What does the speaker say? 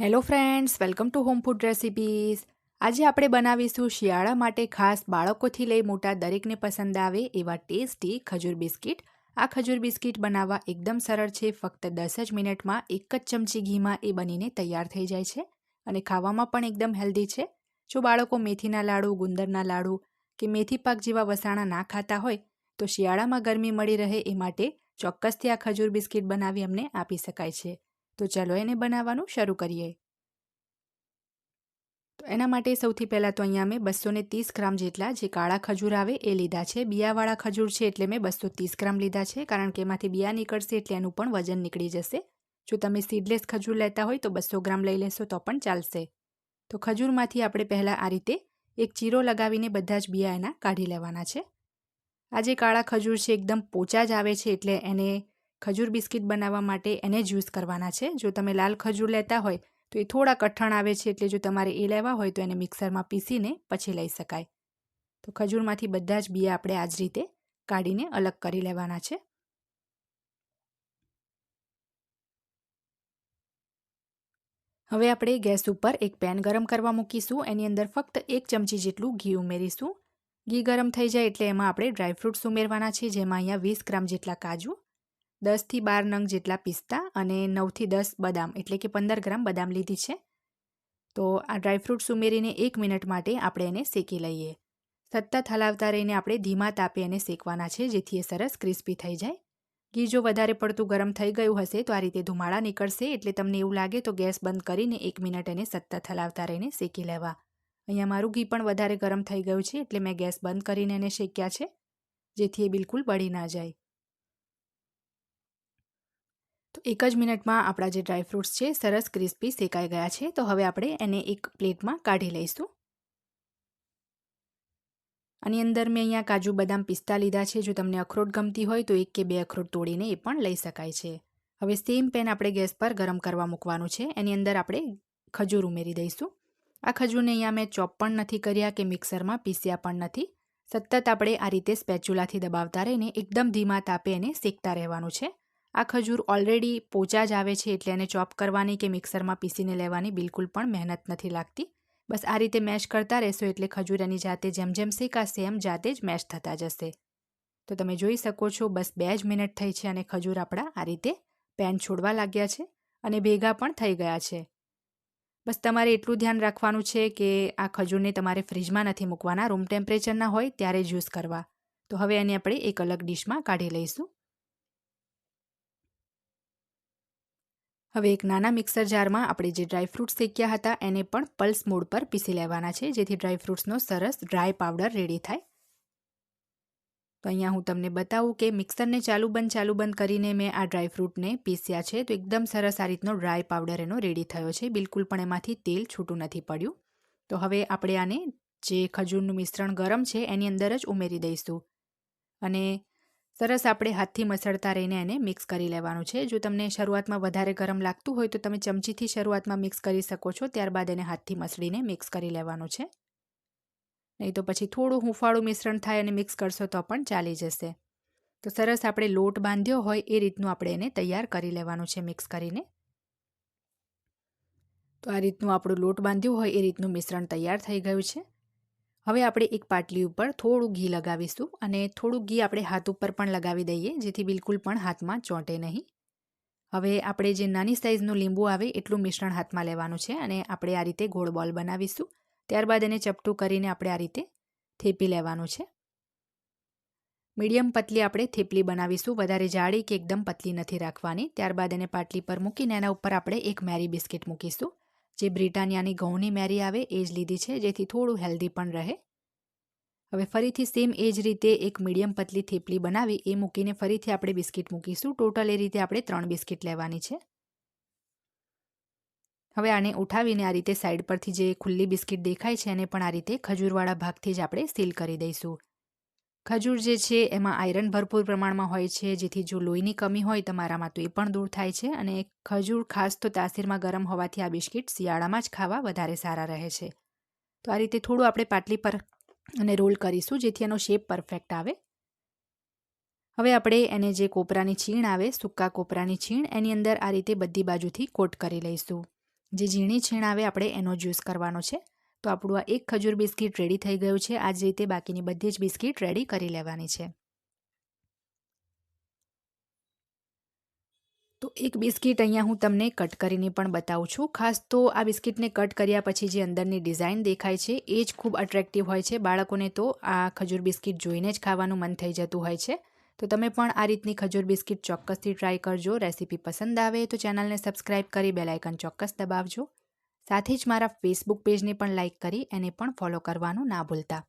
Hello friends, welcome to home food recipes. આજે આપણે બનાવીશું શિયાળા માટે ખાસ બાળકોથી લઈ મોટા દરેકને પસંદ આવે એવા ટેસ્ટી ખજૂર બિસ્કિટ. આ ખજૂર બિસ્કિટ બનાવવા એકદમ સરળ છે. ફક્ત 10 જ મિનિટમાં 1 જ ચમચી ઘીમાં એ બનીને તૈયાર થઈ જાય છે અને ખાવામાં પણ એકદમ હેલ્ધી છે. જો બાળકો મેથીના લાડુ, ગુંદરના લાડુ કે મેથી પાક જેવા વસાણા ના ખાતા હોય તો શિયાળામાં ગરમી મળી રહે એ માટે ચોક્કસથી આ ખજૂર બિસ્કિટ બનાવી એમને આપી શકાય છે. તો ચલો એને બનાવવાનું શરૂ કરીએ. તો એના માટે સૌથી પહેલાં તો અહીંયા મેં 230 ગ્રામ જેટલા જે કાળા ખજૂર આવે એ લીધા છે. બિયાવાળા ખજૂર છે એટલે મેં 230 ગ્રામ લીધા છે, કારણ કે એમાંથી બિયા નીકળશે એટલે એનું પણ વજન નીકળી જશે. જો તમે સીડલેસ ખજૂર લેતા હોય તો 200 ગ્રામ લઈ લેશો તો પણ ચાલશે. તો ખજૂરમાંથી આપણે પહેલાં આ રીતે એક ચીરો લગાવીને બધા જ બિયા એના કાઢી લેવાના છે. આ જે કાળા ખજૂર છે એકદમ પોચા જ આવે છે એટલે એને ખજૂર બિસ્કિટ બનાવવા માટે એને જ યુઝ કરવાના છે. જો તમે લાલ ખજૂર લેતા હોય તો એ થોડા કઠણ આવે છે, એટલે જો તમારે એ લેવા હોય તો એને મિક્સરમાં પીસીને પછી લઈ શકાય. તો ખજૂરમાંથી બધા જ બિયા આપણે આ જ રીતે કાઢીને અલગ કરી લેવાના છે. હવે આપણે ગેસ ઉપર એક પેન ગરમ કરવા મૂકીશું. એની અંદર ફક્ત 1 ચમચી જેટલું ઘી ઉમેરીશું. ઘી ગરમ થઈ જાય એટલે એમાં આપણે ડ્રાયફ્રૂટ્સ ઉમેરવાના છે, જેમાં અહીંયા 20 ગ્રામ જેટલા કાજુ, 10થી 12 નંગ જેટલા પિસ્તા અને 9થી 10 બદામ એટલે કે 15 ગ્રામ બદામ લીધી છે. તો આ ડ્રાયફ્રૂટ્સ ઉમેરીને 1 મિનિટ માટે આપણે એને શેકી લઈએ. સતત હલાવતા રહીને આપણે ધીમા તાપે એને શેકવાના છે, જેથી એ સરસ ક્રિસ્પી થઈ જાય. ઘી જો વધારે પડતું ગરમ થઈ ગયું હશે તો આ રીતે ધુમાડા નીકળશે, એટલે તમને એવું લાગે તો ગેસ બંધ કરીને 1 મિનિટ એને સતત હલાવતા રહીને શેકી લેવા. અહીંયા મારું ઘી પણ વધારે ગરમ થઈ ગયું છે એટલે મેં ગેસ બંધ કરીને એને શેક્યા છે, જેથી એ બિલકુલ બળી ના જાય. તો 1 જ મિનિટમાં આપણા જે ડ્રાયફ્રૂટ્સ છે સરસ ક્રિસ્પી શેકાઈ ગયા છે. તો હવે આપણે એને એક પ્લેટમાં કાઢી લઈશું. આની અંદર મેં અહીંયા કાજુ, બદામ, પિસ્તા લીધા છે. જો તમને અખરોટ ગમતી હોય તો 1 કે 2 અખરોટ તોડીને એ પણ લઈ શકાય છે. હવે સેમ પેન આપણે ગેસ પર ગરમ કરવા મૂકવાનું છે. એની અંદર આપણે ખજૂર ઉમેરી દઈશું. આ ખજૂરને અહીંયા મેં ચોપ પણ નથી કર્યા કે મિક્સરમાં પીસ્યા પણ નથી. સતત આપણે આ રીતે સ્પેચ્યુલાથી દબાવતા રહીને એકદમ ધીમા તાપે એને શેકતા રહેવાનું છે. આ ખજૂર ઓલરેડી પોચા જ આવે છે એટલે એને ચોપ કરવાની કે મિક્સરમાં પીસીને લેવાની બિલકુલ પણ મહેનત નથી લાગતી. બસ આ રીતે મેશ કરતા રહેશો એટલે ખજૂર એની જાતે જેમ જેમ શેકાશે એમ જાતે જ મેશ થતા જશે. તો તમે જોઈ શકો છો બસ 2 જ મિનિટ થઈ છે અને ખજૂર આપણા આ રીતે પેન છોડવા લાગ્યા છે અને ભેગા પણ થઈ ગયા છે. બસ તમારે એટલું ધ્યાન રાખવાનું છે કે આ ખજૂરને તમારે ફ્રીજમાં નથી મૂકવાના, રૂમ ટેમ્પરેચરના હોય ત્યારે જ યુઝ કરવા. તો હવે એને આપણે એક અલગ ડીશમાં કાઢી લઈશું. હવે એક નાના મિક્સર જારમાં આપણે જે ડ્રાયફ્રૂટ્સ શેક્યા હતા એને પણ પલ્સ મોડ પર પીસી લેવાના છે, જેથી ડ્રાયફ્રૂટ્સનો સરસ ડ્રાય પાવડર રેડી થાય. તો અહીંયા હું તમને બતાવું કે મિક્સરને ચાલુ બંધ કરીને મેં આ ડ્રાયફ્રૂટને પીસ્યા છે. તો એકદમ સરસ આ રીતનો ડ્રાય પાવડર એનો રેડી થયો છે. બિલકુલ પણ એમાંથી તેલ છૂટું નથી પડ્યું. તો હવે આપણે આને જે ખજૂરનું મિશ્રણ ગરમ છે એની અંદર જ ઉમેરી દઈશું અને સરસ આપણે હાથથી મસળતા રહીને એને મિક્સ કરી લેવાનું છે. જો તમને શરૂઆતમાં વધારે ગરમ લાગતું હોય તો તમે ચમચીથી શરૂઆતમાં મિક્સ કરી શકો છો, ત્યારબાદ એને હાથથી મસળીને મિક્સ કરી લેવાનું છે. નહીં તો પછી થોડું હૂંફાળું મિશ્રણ થાય અને મિક્સ કરશો તો પણ ચાલી જશે. તો સરસ આપણે લોટ બાંધ્યો હોય એ રીતનું આપણે એને તૈયાર કરી લેવાનું છે મિક્સ કરીને. તો આ રીતનું આપણું લોટ બાંધ્યું હોય એ રીતનું મિશ્રણ તૈયાર થઈ ગયું છે. હવે આપણે એક પાટલી ઉપર થોડું ઘી લગાવીશું અને થોડું ઘી આપણે હાથ ઉપર પણ લગાવી દઈએ, જેથી બિલકુલ પણ હાથમાં ચોંટે નહીં. હવે આપણે જે નાની સાઇઝનું લીંબુ આવે એટલું મિશ્રણ હાથમાં લેવાનું છે અને આપણે આ રીતે ગોળ બોલ બનાવીશું. ત્યારબાદ એને ચપટું કરીને આપણે આ રીતે થેપી લેવાનું છે. મીડિયમ પતલી આપણે થેપલી બનાવીશું, વધારે જાડી કે એકદમ પતલી નથી રાખવાની. ત્યારબાદ એને પાટલી પર મૂકીને એના ઉપર આપણે એક મેરી બિસ્કિટ મૂકીશું. જે બ્રિટાનિયાની ઘઉંની મેરી આવે એ જ લીધી છે, જેથી થોડું હેલ્ધી પણ રહે. હવે ફરીથી સેમ એ જ રીતે એક મીડિયમ પતલી થેપલી બનાવી એ મૂકીને ફરીથી આપણે બિસ્કિટ મૂકીશું. ટોટલ એ રીતે આપણે 3 બિસ્કિટ લેવાની છે. હવે આને ઉઠાવીને આ રીતે સાઈડ પરથી જે ખુલ્લી બિસ્કિટ દેખાય છે એને પણ આ રીતે ખજૂરવાળા ભાગથી જ આપણે સીલ કરી દઈશું. ખજૂર જે છે એમાં આયરન ભરપૂર પ્રમાણમાં હોય છે, જેથી જો લોહીની કમી હોય તમારામાં તો એ પણ દૂર થાય છે. અને ખજૂર ખાસ તો તાસીરમાં ગરમ હોવાથી આ બિસ્કિટ શિયાળામાં જ ખાવા વધારે સારા રહે છે. તો આ રીતે થોડું આપણે પાટલી પર અને રોલ કરીશું, જેથી એનો શેપ પરફેક્ટ આવે. હવે આપણે એને જે કોપરાની છીણ આવે, સૂકા કોપરાની છીણ, એની અંદર આ રીતે બધી બાજુથી કોટ કરી લઈશું. જે ઝીણી છીણ આવે આપણે એનો જ યુઝ કરવાનો છે. તો આપણું આ એક ખજૂર બિસ્કિટ રેડી થઈ ગયું છે. આ જ રીતે બાકીની બધી જ બિસ્કિટ રેડી કરી લેવાની છે. તો એક બિસ્કિટ અહીંયા હું તમને કટ કરીને પણ બતાવું છું. ખાસ તો આ બિસ્કિટને કટ કર્યા પછી જે અંદરની ડિઝાઇન દેખાય છે એ જ ખૂબ અટ્રેક્ટિવ હોય છે. બાળકોને તો આ ખજૂર બિસ્કિટ જોઈને જ ખાવાનું મન થઈ જતું હોય છે. તો તમે પણ આ રીતની ખજૂર બિસ્કિટ ચોક્કસથી ટ્રાય કરજો. રેસીપી પસંદ આવે તો ચેનલને સબસ્ક્રાઇબ કરી બેલ આઇકન ચોક્કસ દબાવજો. સાથે જ મારા ફેસબુક પેજને પણ લાઇક કરી એને પણ ફોલો કરવાનું ના ભૂલતા.